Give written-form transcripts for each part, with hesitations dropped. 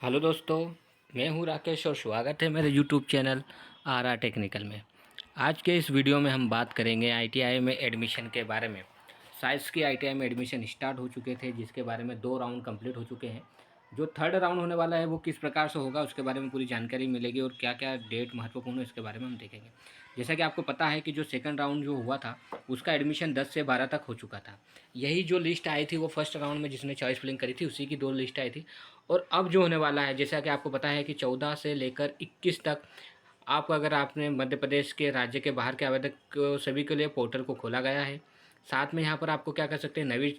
Hello दोस्तों, मैं हूं राकेश और स्वागत है मेरे YouTube channel R R technical में। आज के इस वीडियो में हम बात करेंगे आईटीआई में एडमिशन के बारे में। साइंस की आईटीआई में एडमिशन स्टार्ट हो चुके थे, जिसके बारे में 2 राउंड कंप्लीट हो चुके हैं। जो थर्ड राउंड होने वाला है वो किस प्रकार से होगा उसके बारे में पूरी जानकारी मिलेगी और क्या क्या डेट महत्वपूर्ण है इसके बारे में हम देखेंगे। जैसा कि आपको पता है कि जो सेकंड राउंड जो हुआ था उसका एडमिशन 10 से 12 तक हो चुका था। यही जो लिस्ट आई थी वो फर्स्ट राउंड में जिसने चॉइस फिलिंग करी थी उसी की 2 लिस्ट आई थी। और अब जो होने वाला है, जैसा कि आपको पता है कि 14 से लेकर 21 तक आप अगर आपने मध्य प्रदेश के राज्य के बाहर के आवेदक को सभी के लिए पोर्टल को खोला गया है। साथ में यहाँ पर आपको क्या कर सकते हैं, नवी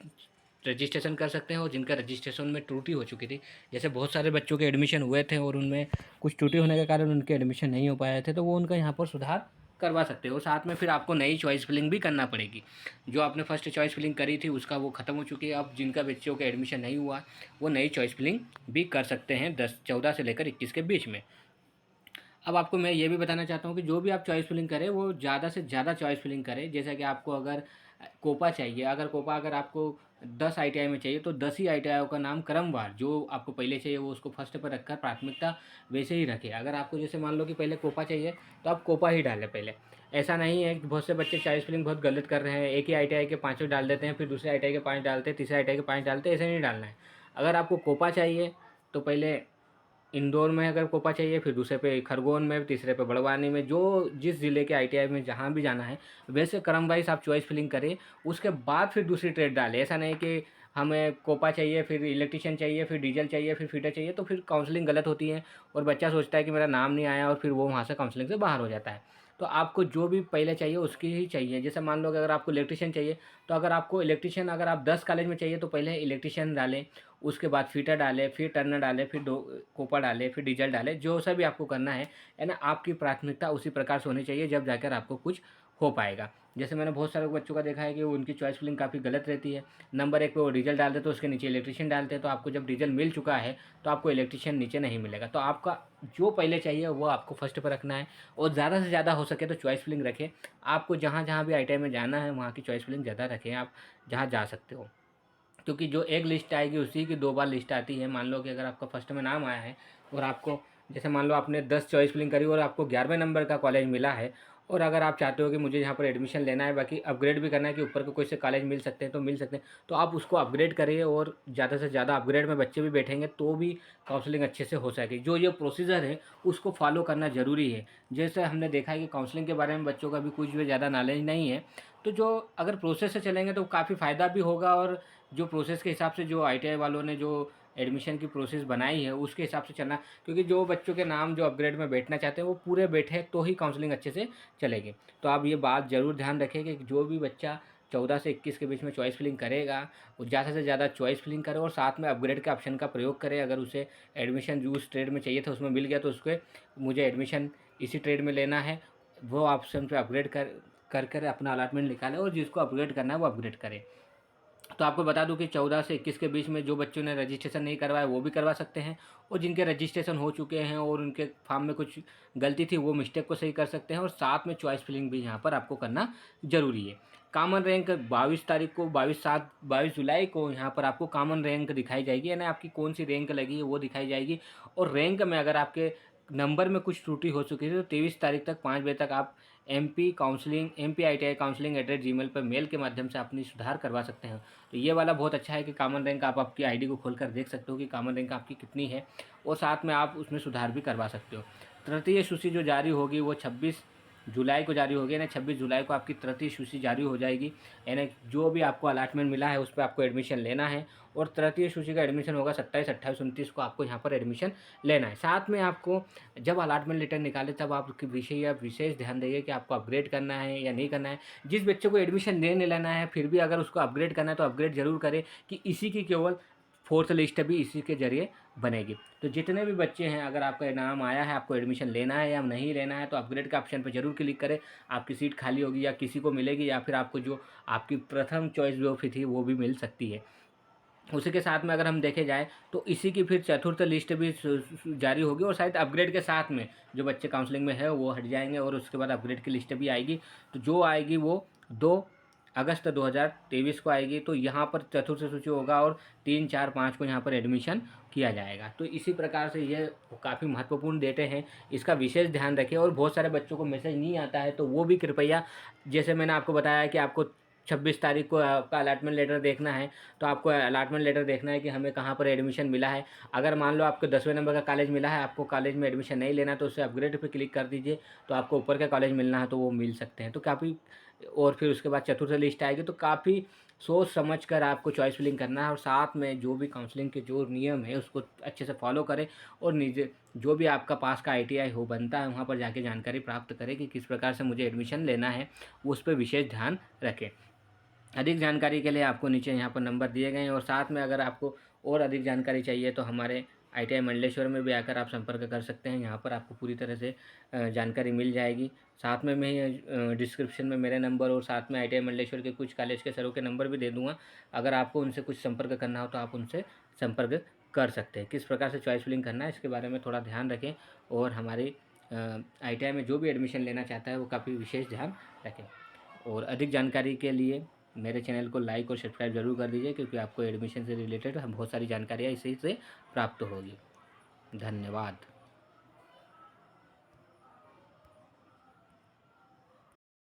रजिस्ट्रेशन कर सकते हैं। और जिनका रजिस्ट्रेशन में त्रुटि हो चुकी थी, जैसे बहुत सारे बच्चों के एडमिशन हुए थे और उनमें कुछ त्रुटि होने के कारण उनके एडमिशन नहीं हो पाए थे, तो वो उनका यहाँ पर सुधार करवा सकते हो। साथ में फिर आपको नई चॉइस फिलिंग भी करना पड़ेगी। जो आपने फर्स्ट चॉइस फिलिंग करी थी उसका वो ख़त्म हो चुकी है। अब जिनका बच्चों का एडमिशन नहीं हुआ वो नई चॉइस फिलिंग भी कर सकते हैं 14 से लेकर 21 के बीच में। अब आपको मैं ये भी बताना चाहता हूँ कि जो भी आप चॉइस फिलिंग करें वो ज़्यादा से ज़्यादा चॉइस फिलिंग करें। जैसा कि आपको अगर कोपा चाहिए, अगर आपको 10 आईटीआई में चाहिए तो 10 ही आईटीआई का नाम क्रमवार जो आपको पहले चाहिए वो उसको फर्स्ट पर रखकर प्राथमिकता वैसे ही रखें। अगर आपको जैसे मान लो कि पहले कोपा चाहिए तो आप कोपा ही डालें पहले। ऐसा नहीं है कि बहुत से बच्चे चॉइस फिलिंग बहुत गलत कर रहे हैं, एक ही आईटीआई के 5 डाल देते हैं, फिर दूसरे आईटीआई के 5 डालते हैं, तीसरे आईटीआई के 5 डालते हैं। ऐसे नहीं डालना है। अगर आपको कोपा चाहिए तो पहले इंदौर में अगर कोपा चाहिए, फिर दूसरे पे खरगोन में, तीसरे पे बड़वानी में, जो जिस ज़िले के आईटीआई में जहाँ भी जाना है वैसे क्रम वाइज आप चॉइस फिलिंग करें। उसके बाद फिर दूसरी ट्रेड डालें। ऐसा नहीं कि हमें कोपा चाहिए, फिर इलेक्ट्रिशियन चाहिए, फिर डीजल चाहिए, फिर फिटर चाहिए, तो फिर काउंसलिंग गलत होती है और बच्चा सोचता है कि मेरा नाम नहीं आया और फिर वो वहाँ से काउंसलिंग से बाहर हो जाता है। तो आपको जो भी पहले चाहिए उसकी ही चाहिए। जैसे मान लो कि अगर आपको इलेक्ट्रिशियन चाहिए तो अगर आपको इलेक्ट्रिशियन अगर आप 10 कॉलेज में चाहिए तो पहले इलेक्ट्रिशियन डालें, उसके बाद फिटर डालें, फिर टर्नर डालें, फिर दो कोपा डालें, फिर डीजल डालें। जो सा भी आपको करना है ना, आपकी प्राथमिकता उसी प्रकार से होनी चाहिए जब जाकर आपको कुछ हो पाएगा। जैसे मैंने बहुत सारे बच्चों का देखा है कि उनकी चॉइस फिलिंग काफ़ी गलत रहती है। नंबर 1 पे वो डीजल डालते तो उसके नीचे इलेक्ट्रिशियन डालते हैं, तो आपको जब डीजल मिल चुका है तो आपको इलेक्ट्रिशियन नीचे नहीं मिलेगा। तो आपका जो पहले चाहिए वो आपको फर्स्ट पर रखना है और ज़्यादा से ज़्यादा हो सके तो चॉइस फिलिंग रखें। आपको जहाँ जहाँ भी आईटीआई में जाना है वहाँ की चॉइस फिलिंग ज़्यादा रखें, आप जहाँ जा सकते हो। क्योंकि जो एक लिस्ट आएगी उसी की 2 बार लिस्ट आती है। मान लो कि अगर आपका फर्स्ट में नाम आया है और आपको जैसे मान लो आपने 10 चॉइस फिलिंग करी और आपको 11वें नंबर का कॉलेज मिला है, और अगर आप चाहते हो कि मुझे यहाँ पर एडमिशन लेना है, बाकी अपग्रेड भी करना है कि ऊपर को कोई से कॉलेज मिल सकते हैं तो मिल सकते हैं, तो आप उसको अपग्रेड करिए। और ज़्यादा से ज़्यादा अपग्रेड में बच्चे भी बैठेंगे तो भी काउंसलिंग अच्छे से हो सके। जो ये प्रोसीजर है उसको फॉलो करना ज़रूरी है। जैसे हमने देखा है कि काउंसलिंग के बारे में बच्चों का भी कुछ भी ज़्यादा नॉलेज नहीं है, तो जो अगर प्रोसेस से चलेंगे तो काफ़ी फ़ायदा भी होगा। और जो प्रोसेस के हिसाब से जो आईटीआई वालों ने जो एडमिशन की प्रोसेस बनाई है उसके हिसाब से चलना, क्योंकि जो बच्चों के नाम जो अपग्रेड में बैठना चाहते हैं वो पूरे बैठे तो ही काउंसलिंग अच्छे से चलेगी। तो आप ये बात ज़रूर ध्यान रखें कि जो भी बच्चा 14 से 21 के बीच में चॉइस फिलिंग करेगा वो ज़्यादा से ज़्यादा चॉइस फिलिंग करे और साथ में अपग्रेड के ऑप्शन का प्रयोग करे। अगर उसे एडमिशन जो उस ट्रेड में चाहिए था उसमें मिल गया तो उसके मुझे एडमिशन इसी ट्रेड में लेना है, वो ऑप्शन पे अपग्रेड कर अपना अलॉटमेंट निकाले और जिसको अपग्रेड करना है वो अपग्रेड करे। तो आपको बता दूं कि 14 से 21 के बीच में जो बच्चों ने रजिस्ट्रेशन नहीं करवाया वो भी करवा सकते हैं, और जिनके रजिस्ट्रेशन हो चुके हैं और उनके फॉर्म में कुछ गलती थी वो मिस्टेक को सही कर सकते हैं। और साथ में चॉइस फिलिंग भी यहाँ पर आपको करना ज़रूरी है। कॉमन रैंक 22 तारीख को 22 जुलाई को यहाँ पर आपको कॉमन रैंक दिखाई जाएगी, यानी आपकी कौन सी रैंक लगी है वो दिखाई जाएगी। और रैंक में अगर आपके नंबर में कुछ त्रुटि हो चुकी है तो 23 तारीख तक 5 बजे तक आप mp.counseling@gmail पर मेल के माध्यम से अपनी सुधार करवा सकते हैं। तो ये वाला बहुत अच्छा है कि कॉमन रैंक आप आपकी आईडी को खोलकर देख सकते हो कि कॉमन रैंक आपकी कितनी है, और साथ में आप उसमें सुधार भी करवा सकते हो। तृतीय सूची जो जारी होगी वो 26 जुलाई को जारी होगी, यानी 26 जुलाई को आपकी तृतीय सूची जारी हो जाएगी। यानी जो भी आपको अलॉटमेंट मिला है उस पर आपको एडमिशन लेना है, और तृतीय सूची का एडमिशन होगा 27, 28, 29 को आपको यहाँ पर एडमिशन लेना है। साथ में आपको जब अलॉटमेंट लेटर निकाले तब आपके विषय या विशेष ध्यान देंगे कि आपको अपग्रेड करना है या नहीं करना है। जिस बच्चे को एडमिशन लेने लेना है फिर भी अगर उसको अपग्रेड करना है तो अपग्रेड जरूर करें कि इसी की केवल फोर्थ लिस्ट भी इसी के जरिए बनेगी। तो जितने भी बच्चे हैं, अगर आपका नाम आया है, आपको एडमिशन लेना है या नहीं लेना है, तो अपग्रेड के ऑप्शन पर जरूर क्लिक करें। आपकी सीट खाली होगी या किसी को मिलेगी, या फिर आपको जो आपकी प्रथम चॉइस जो थी वो भी मिल सकती है। उसी के साथ में अगर हम देखे जाए तो इसी की फिर चतुर्थ लिस्ट भी जारी होगी, और शायद अपग्रेड के साथ में जो बच्चे काउंसलिंग में है वो हट जाएंगे और उसके बाद अपग्रेड की लिस्ट भी आएगी। तो जो आएगी वो 2 अगस्त 2023 को आएगी, तो यहाँ पर चतुर्थ सूची होगा और 3, 4, 5 को यहाँ पर एडमिशन किया जाएगा। तो इसी प्रकार से ये काफ़ी महत्वपूर्ण डेटें हैं, इसका विशेष ध्यान रखें। और बहुत सारे बच्चों को मैसेज नहीं आता है, तो वो भी कृपया, जैसे मैंने आपको बताया कि आपको 26 तारीख को आपका अलॉटमेंट लेटर देखना है, तो आपको अलॉटमेंट लेटर देखना है कि हमें कहाँ पर एडमिशन मिला है। अगर मान लो आपको 10वें नंबर का कॉलेज मिला है, आपको कॉलेज में एडमिशन नहीं लेना, तो उससे अपग्रेड पे क्लिक कर दीजिए, तो आपको ऊपर का कॉलेज मिलना है तो वो मिल सकते हैं। तो काफ़ी, और फिर उसके बाद चतुर्थ लिस्ट आएगी, तो काफ़ी सोच समझ कर आपको चॉइस फिलिंग करना है। और साथ में जो भी काउंसलिंग के जो नियम है उसको अच्छे से फॉलो करें, और निजे जो भी आपका पास का ITI हो बनता है वहाँ पर जाके जानकारी प्राप्त करें कि किस प्रकार से मुझे एडमिशन लेना है, उस पर विशेष ध्यान रखें। अधिक जानकारी के लिए आपको नीचे यहाँ पर नंबर दिए गए हैं। और साथ में अगर आपको और अधिक जानकारी चाहिए तो हमारे ITI मंडलेश्वर में भी आकर आप संपर्क कर सकते हैं। यहाँ पर आपको पूरी तरह से जानकारी मिल जाएगी। साथ में मैं डिस्क्रिप्शन में मेरे नंबर और साथ में ITI मंडलेश्वर के कुछ कॉलेज के सरों के नंबर भी दे दूँगा। अगर आपको उनसे कुछ संपर्क करना हो तो आप उनसे संपर्क कर सकते हैं। किस प्रकार से चॉइस फिलिंग करना है इसके बारे में थोड़ा ध्यान रखें, और हमारी ITI में जो भी एडमिशन लेना चाहता है वो काफ़ी विशेष ध्यान रखें। और अधिक जानकारी के लिए मेरे चैनल को लाइक और सब्सक्राइब ज़रूर कर दीजिए, क्योंकि आपको एडमिशन से रिलेटेड बहुत सारी जानकारियाँ इसी से प्राप्त होगी। धन्यवाद।